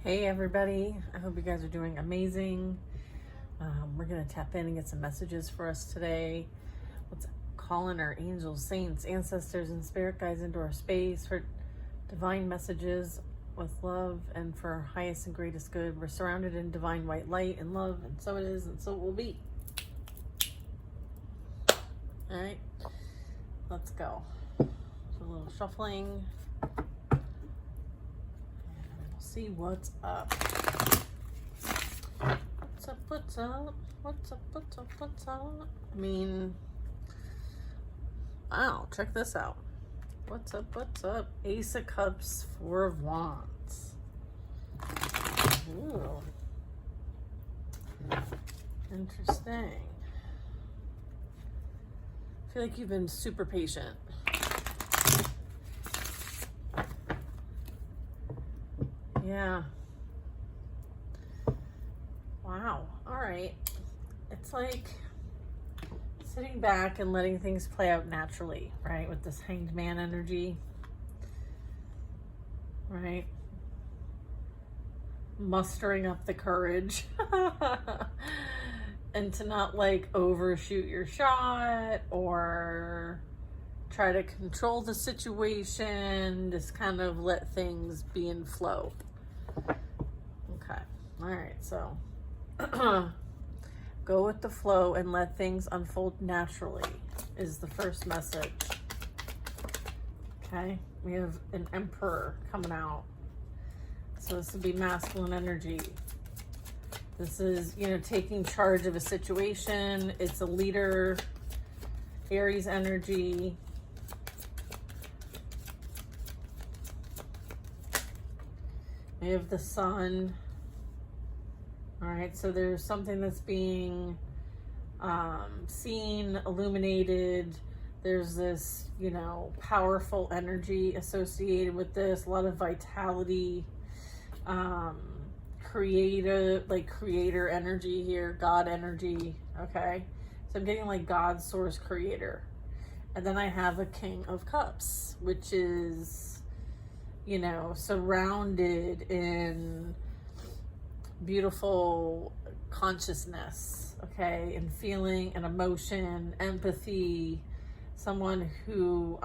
Hey everybody, I hope you guys are doing amazing. We're going to tap in and get some messages for us today. Let's call in our angels, saints, ancestors, and spirit guides into our space for divine messages with love and for our highest and greatest good. We're surrounded in divine white light and love, and so it is, and so it will be. All right, let's go. So a little shuffling. See what's up. What's up? I mean, wow, check this out. What's up? Ace of Cups, Four of Wands. Ooh. Interesting. I feel like you've been super patient. Yeah. Wow. All right. It's like sitting back and letting things play out naturally, right? With this Hanged Man energy, right? Mustering up the courage and to not like overshoot your shot or try to control the situation. Just kind of let things be in flow. Okay. All right. So go with the flow and let things unfold naturally is the first message. Okay. We have an Emperor coming out. So this would be masculine energy. This is, taking charge of a situation. It's a leader, Aries energy. We have the Sun. All right, so there's something that's being seen, illuminated. There's this, powerful energy associated with this. A lot of vitality, creator energy here, God energy. Okay, so I'm getting like God, source, creator. And then I have a King of Cups, which is, surrounded in beautiful consciousness, okay, and feeling and emotion, empathy, someone who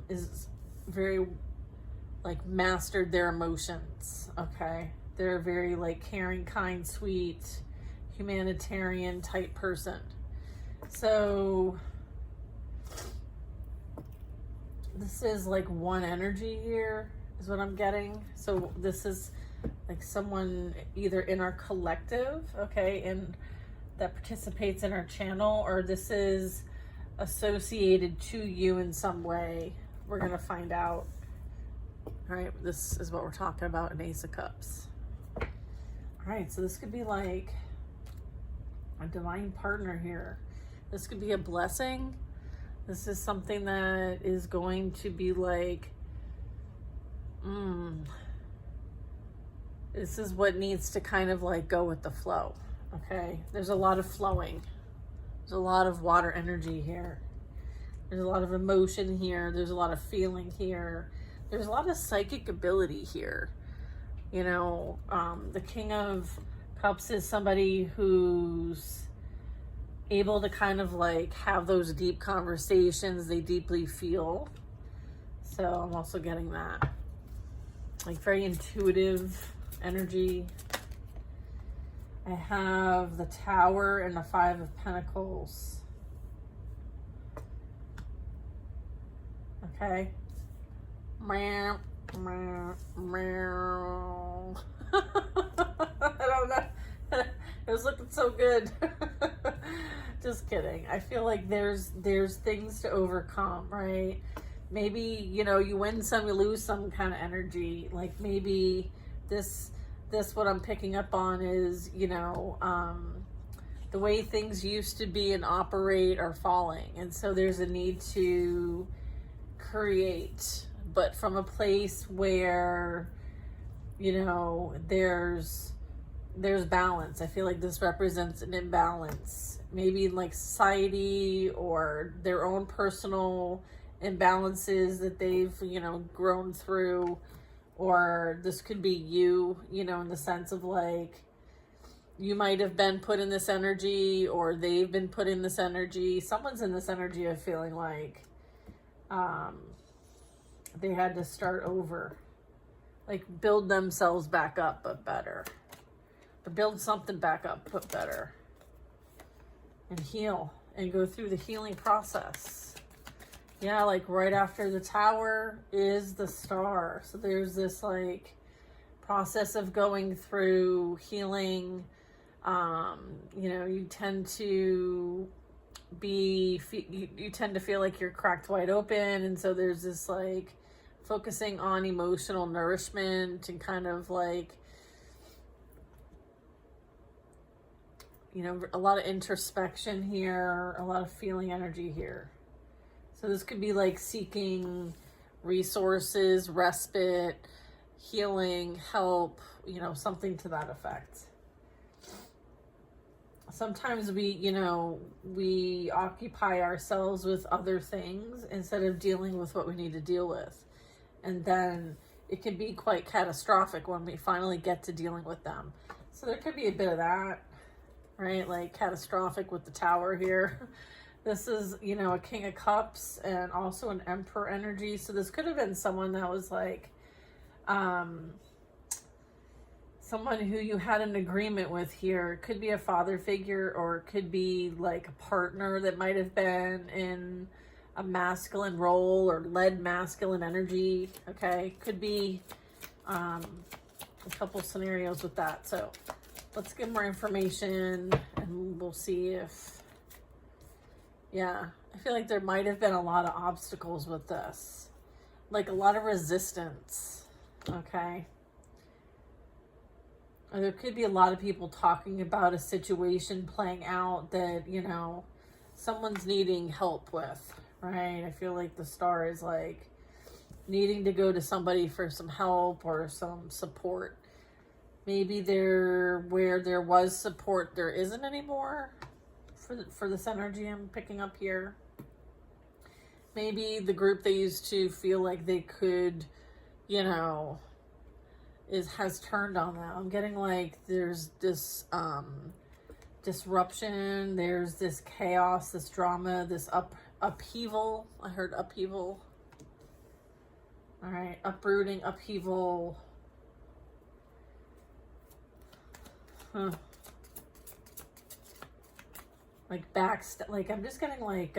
is very like mastered their emotions, okay. They're a very like caring, kind, sweet, humanitarian type person. So this is like one energy here is what I'm getting. So this is like someone either in our collective, okay, and that participates in our channel, or this is associated to you in some way. We're going to find out. All right, this is what we're talking about in Ace of Cups. All right, so this could be like a divine partner here. This could be a blessing. This is something that is going to be like, this is what needs to kind of like go with the flow, okay? There's a lot of flowing. There's a lot of water energy here. There's a lot of emotion here. There's a lot of feeling here. There's a lot of psychic ability here. The King of Cups is somebody who's able to kind of like have those deep conversations they deeply feel. So I'm also getting that. Like very intuitive energy. I have the Tower and the Five of Pentacles. Okay. Meow, meow, meow. I don't know. It was looking so good. Just kidding. I feel like there's things to overcome, right? Maybe, you win some, you lose some kind of energy. Like maybe this what I'm picking up on is, the way things used to be and operate are falling. And so there's a need to create, but from a place where, there's balance. I feel like this represents an imbalance, maybe in like society or their own personal imbalances that they've, grown through, or this could be you, you know, in the sense of like, you might have been put in this energy, or they've been put in this energy. Someone's in this energy of feeling like they had to start over, like build themselves back up, but better, or build something back up, but better, and heal and go through the healing process. Yeah, like right after the Tower is the Star. So there's this like process of going through healing. You know, you tend to you tend to feel like you're cracked wide open, and so there's this like focusing on emotional nourishment and kind of like, you know, a lot of introspection here, a lot of feeling energy here. So this could be like seeking resources, respite, healing, help, you know, something to that effect. Sometimes we occupy ourselves with other things instead of dealing with what we need to deal with. And then it can be quite catastrophic when we finally get to dealing with them. So there could be a bit of that, right? Like catastrophic with the Tower here. This is, you know, a King of Cups and also an Emperor energy. So this could have been someone that was like, someone who you had an agreement with here. It could be a father figure, or it could be like a partner that might have been in a masculine role or led masculine energy. Okay, could be a couple scenarios with that. So let's get more information and we'll see if, yeah, I feel like there might have been a lot of obstacles with this, like a lot of resistance. Okay. Or there could be a lot of people talking about a situation playing out that, you know, someone's needing help with, right? I feel like the Star is like needing to go to somebody for some help or some support. Maybe where there was support, there isn't anymore for this energy I'm picking up here. Maybe the group they used to feel like they could, you know, has turned on them. I'm getting like there's this disruption, there's this chaos, this drama, this upheaval. I heard upheaval. All right, uprooting, upheaval. Like like I'm just getting like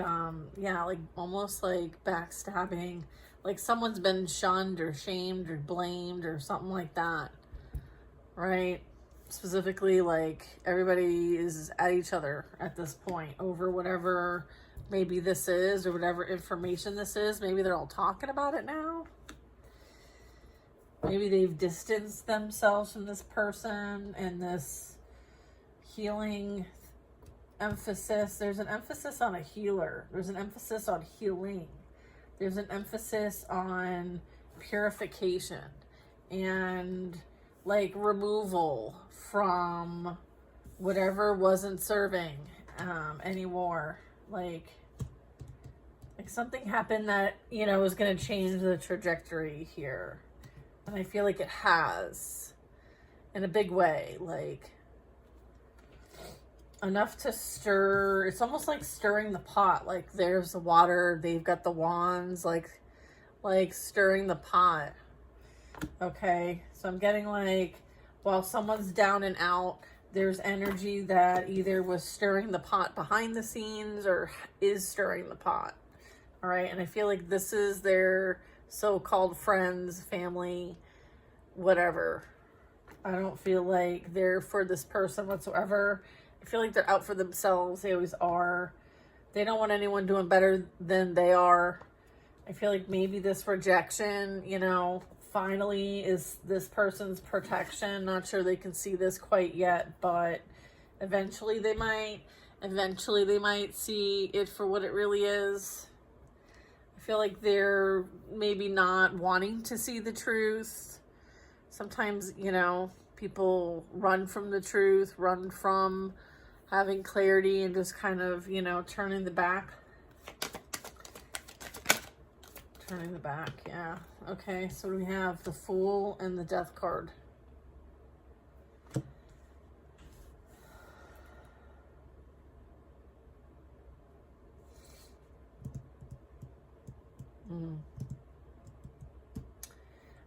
yeah, like almost like backstabbing. Like someone's been shunned or shamed or blamed or something like that, right? Specifically, like everybody is at each other at this point over whatever maybe this is, or whatever information this is. Maybe they're all talking about it now. Maybe they've distanced themselves from this person and this healing emphasis. There's an emphasis on a healer. There's an emphasis on healing. There's an emphasis on purification and like removal from whatever wasn't serving anymore. Like something happened that, you know, is going to change the trajectory here. And I feel like it has in a big way, like enough to stir. It's almost like stirring the pot. Like there's the water, they've got the wands, like stirring the pot. Okay, so I'm getting like, while someone's down and out, there's energy that either was stirring the pot behind the scenes or is stirring the pot. All right, and I feel like this is their so-called friends, family, whatever. I don't feel like they're for this person whatsoever. I feel like they're out for themselves. They always are. They don't want anyone doing better than they are. I feel like maybe this rejection, you know, finally is this person's protection. Not sure they can see this quite yet, but eventually they might. Eventually they might see it for what it really is. I feel like they're maybe not wanting to see the truth. Sometimes, you know, people run from the truth, run from having clarity, and just kind of, you know, turning the back. Turning the back, yeah. Okay, so we have the Fool and the Death card.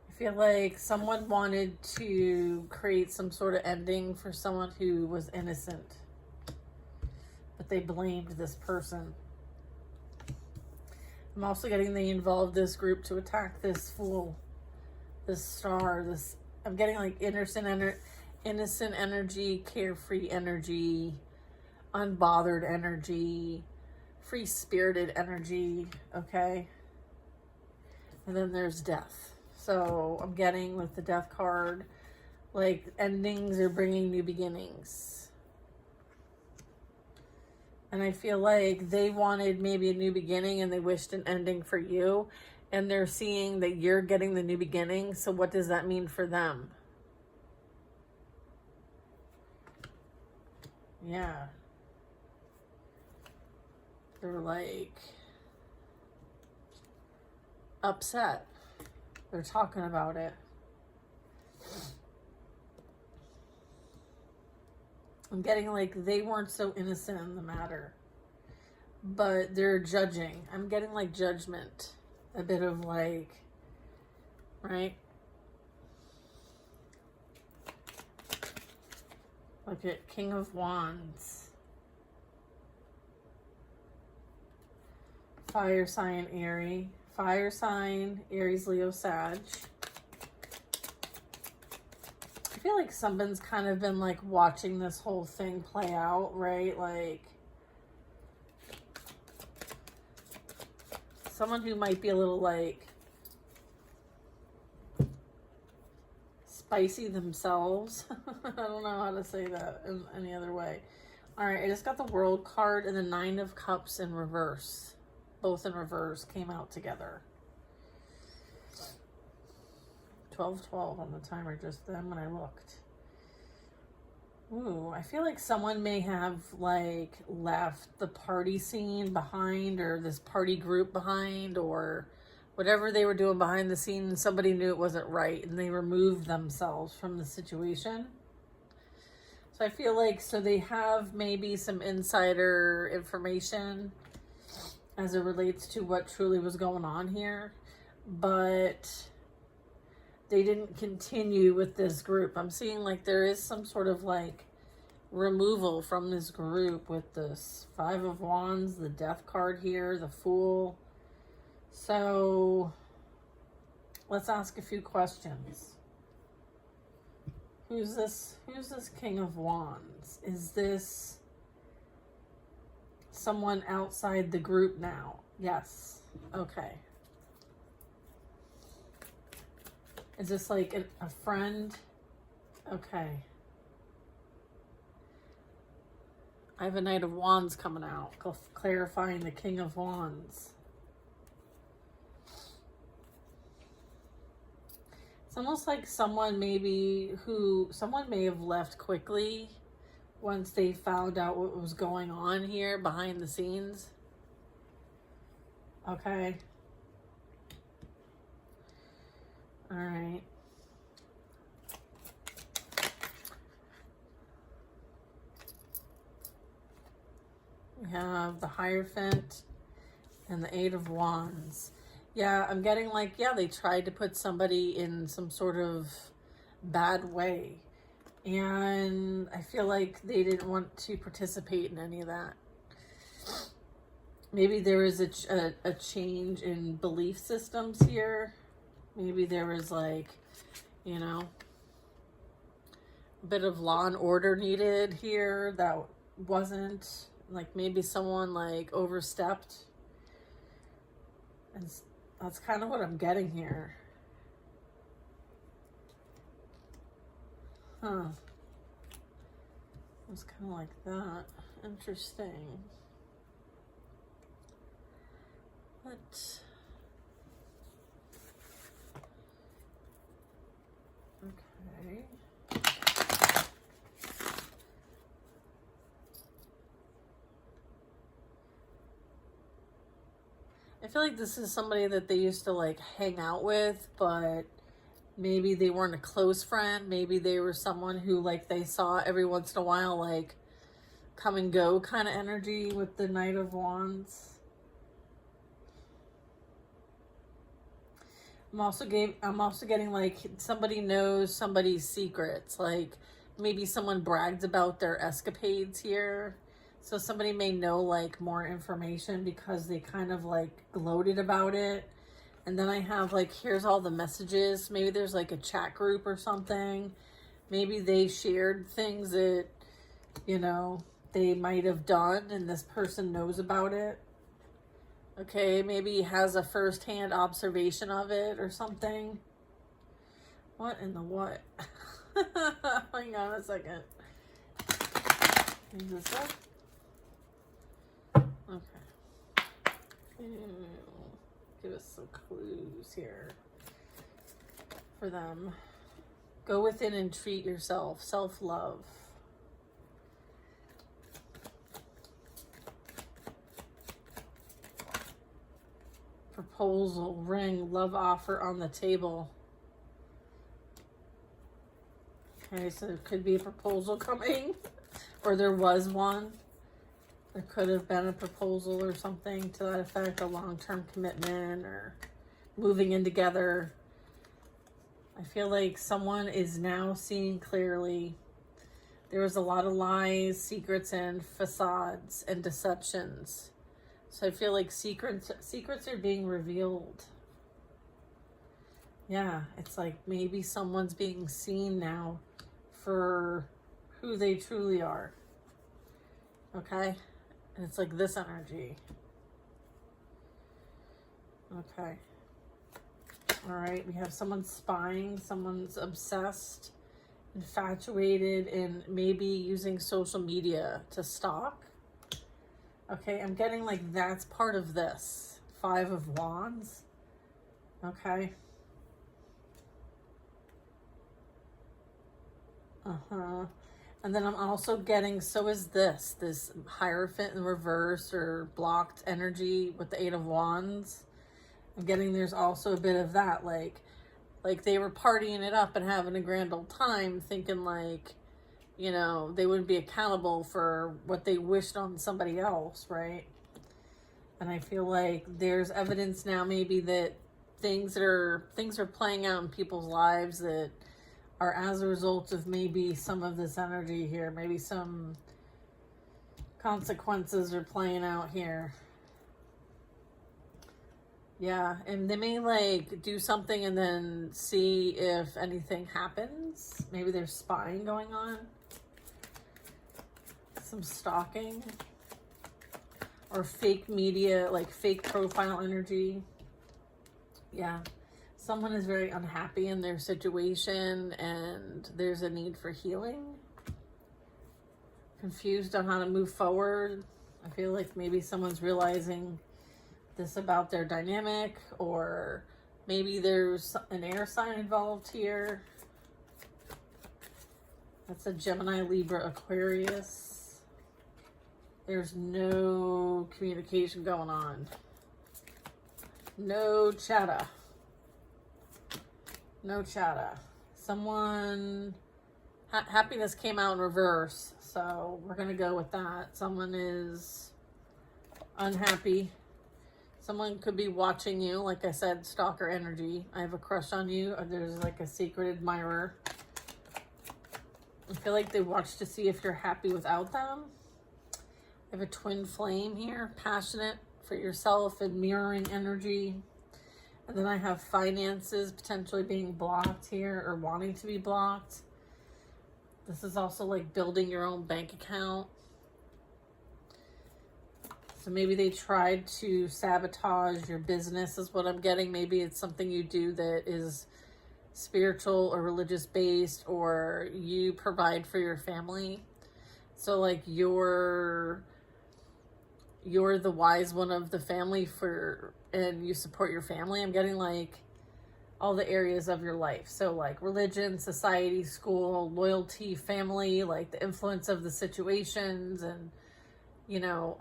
I feel like someone wanted to create some sort of ending for someone who was innocent, but they blamed this person. I'm also getting they involved this group to attack this Fool, this Star, this, I'm getting like innocent energy, carefree energy, unbothered energy, free-spirited energy, okay? And then there's Death. So I'm getting with the Death card, like endings are bringing new beginnings. And I feel like they wanted maybe a new beginning and they wished an ending for you. And they're seeing that you're getting the new beginning. So what does that mean for them? Yeah. They're like upset. They're talking about it. I'm getting like they weren't so innocent in the matter, but they're judging. I'm getting like judgment, a bit of like, right? Look at King of Wands. Fire sign, Aries. Fire sign, Aries, Leo, Sag. I feel like someone's kind of been like watching this whole thing play out, right? Like someone who might be a little like spicy themselves. I don't know how to say that in any other way. All right, I just got the World card and the Nine of Cups in reverse. Both in reverse came out together. 12:12 on the timer just then when I looked. Ooh, I feel like someone may have like left the party scene behind, or this party group behind, or whatever they were doing behind the scenes. Somebody knew it wasn't right and they removed themselves from the situation. So I feel like, so they have maybe some insider information as it relates to what truly was going on here, but they didn't continue with this group. I'm seeing like there is some sort of like removal from this group with this Five of Wands, the Death card here, the Fool. So let's ask a few questions. Who's this King of Wands? Is this someone outside the group now? Yes. Okay. Is this like a friend? Okay. I have a Knight of Wands coming out, clarifying the King of Wands. It's almost like someone may have left quickly once they found out what was going on here behind the scenes. Okay. All right. We have the Hierophant and the Eight of Wands. Yeah, I'm getting like, yeah, they tried to put somebody in some sort of bad way. And I feel like they didn't want to participate in any of that. Maybe there was a change in belief systems here. Maybe there was like, you know, a bit of law and order needed here that wasn't, like maybe someone like overstepped. And that's kind of what I'm getting here. Huh. It's kind of like that. Interesting. But okay. I feel like this is somebody that they used to like hang out with, but maybe they weren't a close friend. Maybe they were someone who like they saw every once in a while, like come and go kind of energy with the Knight of Wands. I'm also getting like somebody knows somebody's secrets. Like maybe someone bragged about their escapades here. So somebody may know like more information because they kind of like gloated about it. And then I have like, here's all the messages. Maybe there's like a chat group or something. Maybe they shared things that, you know, they might have done and this person knows about it. Okay, maybe he has a first-hand observation of it or something. What in the what? Hang on a second. Is this it? Okay. Give us some clues here for them. Go within and treat yourself. Self-love. Proposal, ring, love offer on the table. Okay, so there could be a proposal coming, or there was one. There could have been a proposal or something to that effect, a long-term commitment or moving in together. I feel like someone is now seeing clearly. There was a lot of lies, secrets, and facades and deceptions. So I feel like secrets are being revealed. Yeah, it's like maybe someone's being seen now for who they truly are. Okay? And it's like this energy. Okay. All right, we have someone spying, someone's obsessed, infatuated, and maybe using social media to stalk. Okay, I'm getting like that's part of this. 5 of Wands. Okay. And then I'm also getting, so is this Hierophant in reverse or blocked energy with the 8 of Wands. I'm getting there's also a bit of that, like they were partying it up and having a grand old time, thinking like, you know, they wouldn't be accountable for what they wished on somebody else, right? And I feel like there's evidence now maybe that things are playing out in people's lives that are as a result of maybe some of this energy here. Maybe some consequences are playing out here. Yeah, and they may like do something and then see if anything happens. Maybe there's spying going on. Some stalking. Or fake media, like fake profile energy. Yeah. Someone is very unhappy in their situation and there's a need for healing. Confused on how to move forward. I feel like maybe someone's realizing this about their dynamic, or maybe there's an air sign involved here. That's a Gemini, Libra, Aquarius. There's no communication going on. No chatter. No chatter. Someone, happiness came out in reverse, so we're going to go with that. Someone is unhappy. Someone could be watching you. Like I said, stalker energy. I have a crush on you. Or there's like a secret admirer. I feel like they watch to see if you're happy without them. I have a twin flame here. Passionate for yourself and mirroring energy. And then I have finances potentially being blocked here or wanting to be blocked. This is also like building your own bank account. So maybe they tried to sabotage your business is what I'm getting. Maybe it's something you do that is spiritual or religious based, or you provide for your family. So like you're the wise one of the family and you support your family. I'm getting like all the areas of your life. So like religion, society, school, loyalty, family, like the influence of the situations and, you know,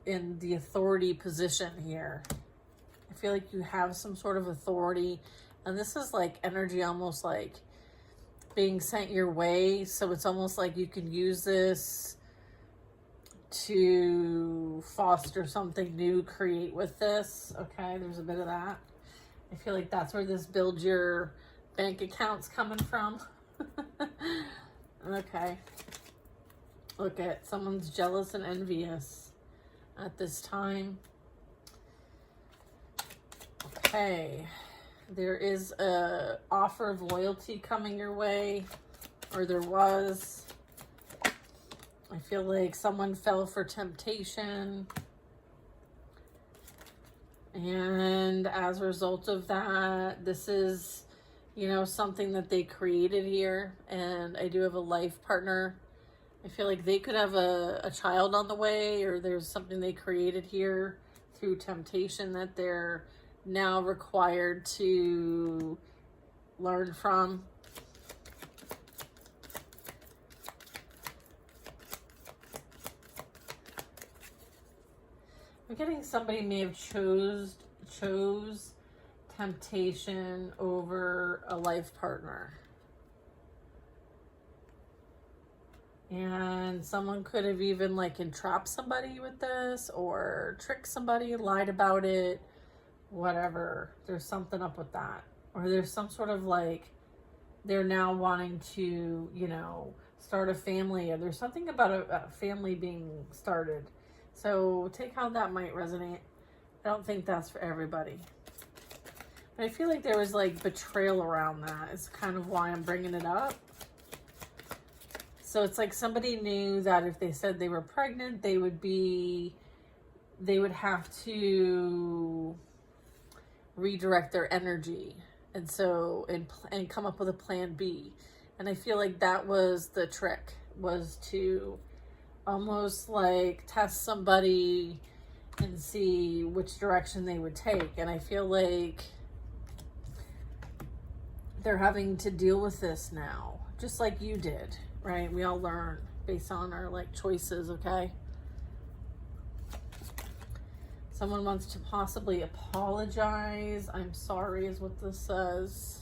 in the authority position here. I feel like you have some sort of authority, and this is like energy almost like being sent your way. So it's almost like you can use this to foster something new, create with this. Okay, there's a bit of that. I feel like that's where this build your bank account's coming from. Okay. Look at someone's jealous and envious at this time. Okay. There is a offer of loyalty coming your way, or there was. I feel like someone fell for temptation. And as a result of that, this is, you know, something that they created here. And I do have a life partner. I feel like they could have a child on the way, or there's something they created here through temptation that they're now required to learn from. I'm getting somebody may have chose temptation over a life partner. And someone could have even like entrapped somebody with this, or tricked somebody, lied about it, whatever. There's something up with that. Or there's some sort of like, they're now wanting to, you know, start a family. Or there's something about a family being started. So take how that might resonate. I don't think that's for everybody. But I feel like there was like betrayal around that. It's kind of why I'm bringing it up. So it's like somebody knew that if they said they were pregnant, they would have to redirect their energy. And so, and come up with a plan B. And I feel like that was the trick, was to almost like test somebody and see which direction they would take. And I feel like they're having to deal with this now, just like you did, right? We all learn based on our like choices, okay? Someone wants to possibly apologize. I'm sorry is what this says.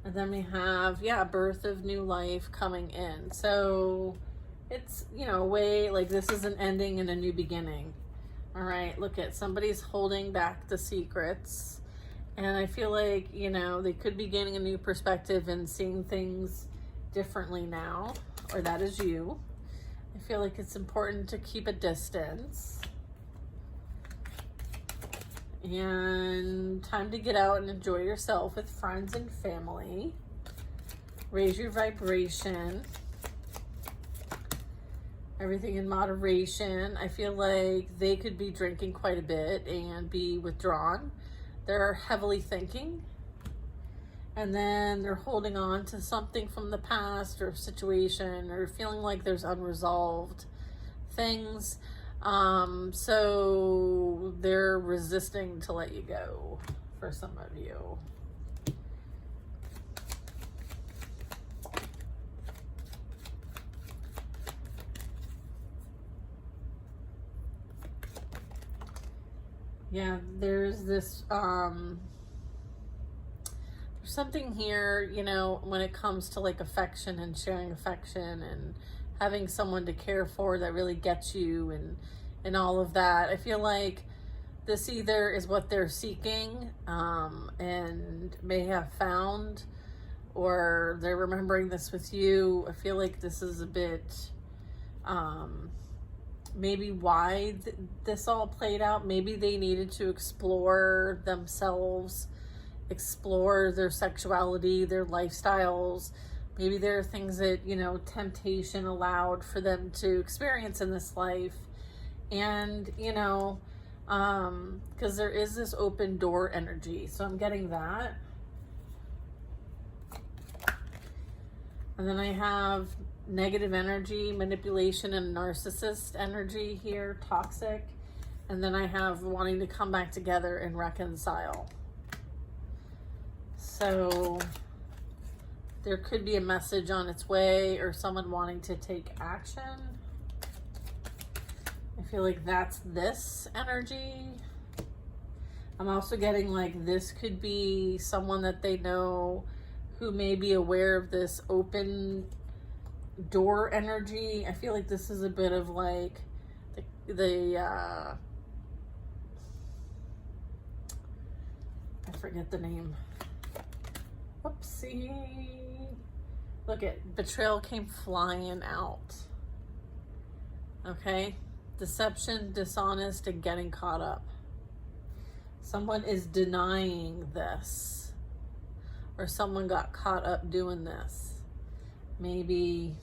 And then we have, yeah, birth of new life coming in. So it's, you know, a way like this is an ending and a new beginning. All right, look at somebody's holding back the secrets. And I feel like, you know, they could be gaining a new perspective and seeing things differently now, or that is you. I feel like it's important to keep a distance. And time to get out and enjoy yourself with friends and family. Raise your vibration. Everything in moderation. I feel like they could be drinking quite a bit and be withdrawn. They're heavily thinking. And then they're holding on to something from the past or situation, or feeling like there's unresolved things. So they're resisting to let you go for some of you. Yeah, there's this, there's something here, you know, when it comes to like affection and sharing affection and having someone to care for that really gets you and all of that. I feel like this either is what they're seeking and may have found, or they're remembering this with you. I feel like this is a bit maybe why this all played out. Maybe they needed to explore themselves, explore their sexuality, their lifestyles. Maybe there are things that, you know, temptation allowed for them to experience in this life. And, you know, because there is this open door energy. So I'm getting that. And then I have negative energy, manipulation, and narcissist energy here, toxic. And then I have wanting to come back together and reconcile. So there could be a message on its way, or someone wanting to take action. I feel like that's this energy. I'm also getting like this could be someone that they know who may be aware of this open door energy. I feel like this is a bit of like I forget the name. Whoopsie. Look at betrayal came flying out. Okay. Deception, dishonest, and getting caught up. Someone is denying this. Or someone got caught up doing this. Maybe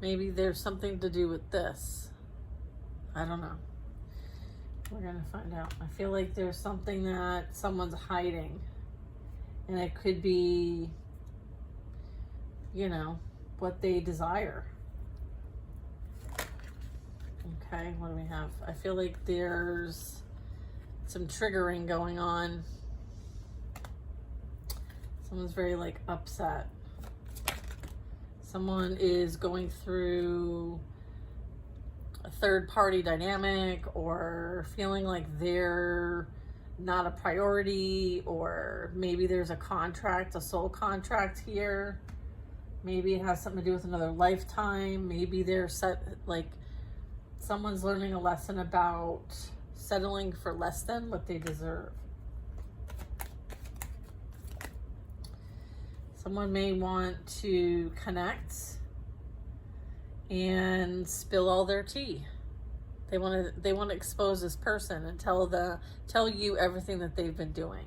there's something to do with this. I don't know. We're going to find out. I feel like there's something that someone's hiding. And it could be, you know, what they desire. Okay, what do we have? I feel like there's some triggering going on. Someone's very like upset. Someone is going through a third party dynamic or feeling like they're not a priority, or maybe there's a contract, a soul contract here. Maybe it has something to do with another lifetime. Maybe they're someone's learning a lesson about settling for less than what they deserve. Someone may want to connect and spill all their tea. They want to expose this person and tell you everything that they've been doing.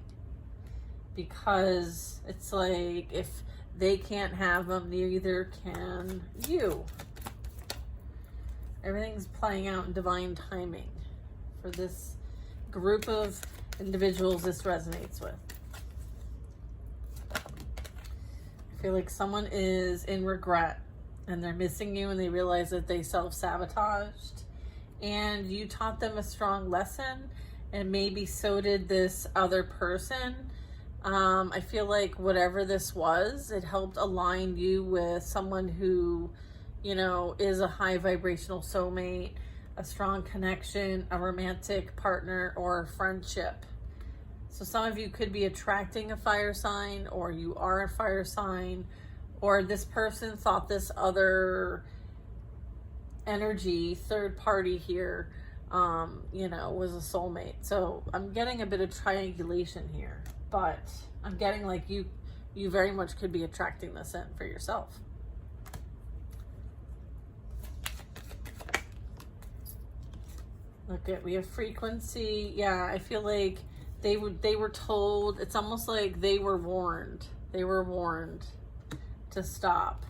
Because it's like if they can't have them, neither can you. Everything's playing out in divine timing for this group of individuals this resonates with. I feel like someone is in regret and they're missing you and they realize that they self-sabotaged and you taught them a strong lesson, and maybe so did this other person. I feel like whatever this was, it helped align you with someone who, you know, is a high vibrational soulmate, a strong connection, a romantic partner, or a friendship. So some of you could be attracting a fire sign, or you are a fire sign, or this person thought this other energy, third party here, you know, was a soulmate. So I'm getting a bit of triangulation here, but I'm getting like you very much could be attracting this in for yourself. Look at, we have frequency. Yeah, I feel like they were told, it's almost like they were warned. They were warned to stop.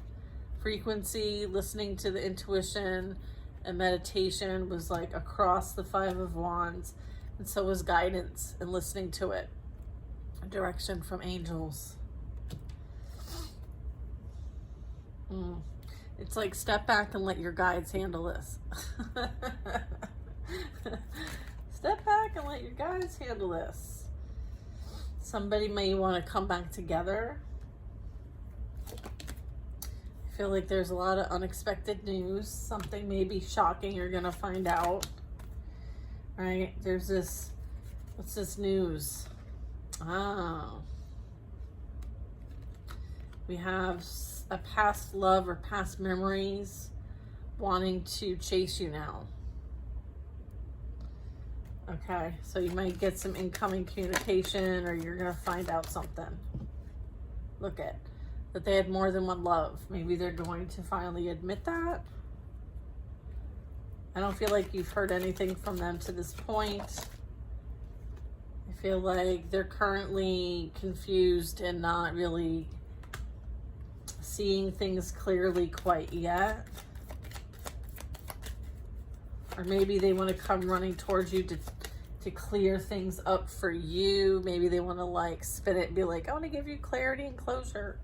Frequency, listening to the intuition and meditation was like across the Five of Wands, and so was guidance and listening to it. A direction from angels. It's like step back and let your guides handle this. Step back and let your guides handle this. Somebody may want to come back together. I feel like there's a lot of unexpected news. Something may be shocking you're going to find out. Right? There's this, what's this news? Oh. We have a past love or past memories wanting to chase you now. Okay, so you might get some incoming communication, or you're going to find out something. Look at that they had more than one love. Maybe they're going to finally admit that. I don't feel like you've heard anything from them to this point. I feel like they're currently confused and not really seeing things clearly quite yet. Or maybe they want to come running towards you to clear things up for you. Maybe they want to like spin it and be like, I want to give you clarity and closure.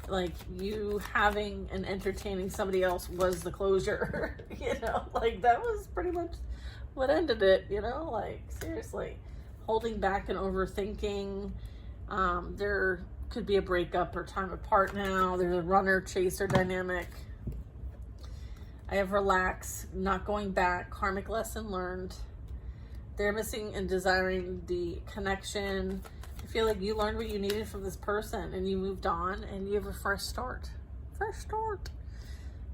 Like you having and entertaining somebody else was the closure. You know, like that was pretty much what ended it, you know, like seriously. Holding back and overthinking. There could be a breakup or time apart now. There's a runner chaser dynamic. I have relax, not going back, karmic lesson learned. They're missing and desiring the connection. I feel like you learned what you needed from this person and you moved on and you have a fresh start. Fresh start.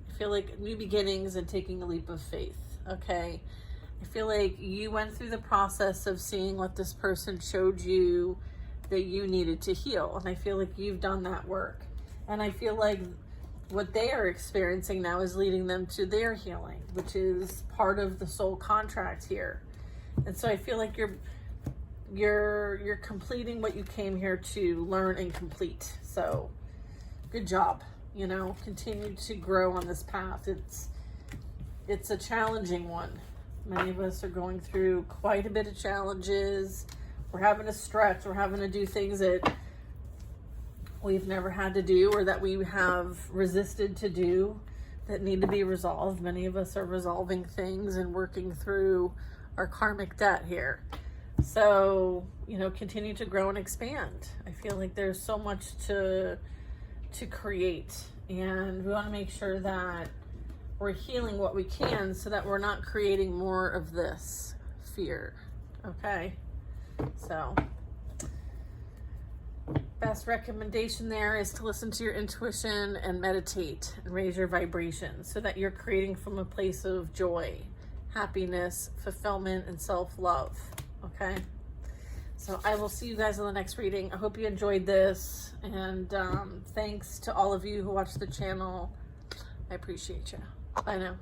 I feel like new beginnings and taking a leap of faith, okay? I feel like you went through the process of seeing what this person showed you that you needed to heal. And I feel like you've done that work. And I feel like what they are experiencing now is leading them to their healing, which is part of the soul contract here. And so I feel like you're completing what you came here to learn and complete. So good job. You know, continue to grow on this path. It's a challenging one. Many of us are going through quite a bit of challenges. We're having to stretch. We're having to do things that we've never had to do or that we have resisted to do that need to be resolved. Many of us are resolving things and working through our karmic debt here. So, you know, continue to grow and expand. I feel like there's so much to create, and we want to make sure that we're healing what we can so that we're not creating more of this fear. Okay? So best recommendation there is to listen to your intuition and meditate and raise your vibration so that you're creating from a place of joy, happiness, fulfillment, and self-love. Okay? So I will see you guys in the next reading. I hope you enjoyed this. And thanks to all of you who watch the channel. I appreciate you. Bye now.